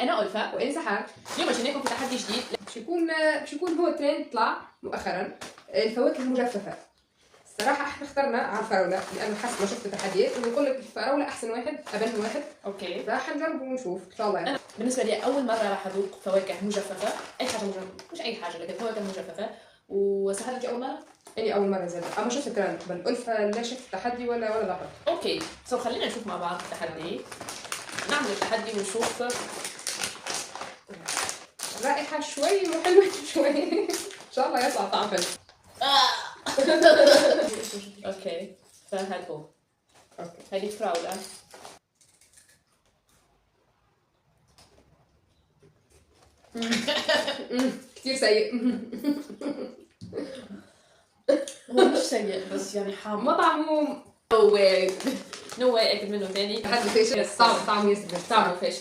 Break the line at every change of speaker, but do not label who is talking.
انا ألفا
وأنا سحر.
اليوم جيناكم في تحدي جديد.
باش يكون هو ترند طلع مؤخرا الفواكه المجففة. الصراحة احنا اخترنا على الفراولة لأنه حسب ما شفت التحديات إنه يقول لك الفراولة أحسن واحد أبن واحد.
اوكي
فحنجرب ونشوف إن شاء الله.
انا بالنسبه لي اول مره راح اذوق فواكه مجففه، اي حاجه مجففه، مش اي حاجه لكن فواكه مجففه. وسحر انت اول مره؟
إني أول مرة زاد أما شفت الترند قبل ألفة لا شفت التحدي ولا لاحظت.
اوكي خلينا نشوف مع بعض التحدي. نعمل التحدي ونشوف.
رائحة شوي وحلوة شوي. إن شاء الله يطلع طعم حلو.
اوكي فهذا هو.
أوكي.
هذه فراولة.
كتير سيء.
هو مش سيء بس يعني حامض.
ما طعمه
نو واي اكل منه ثاني.
حد فاشل. طعمه يسبر.
طعمه فاشل.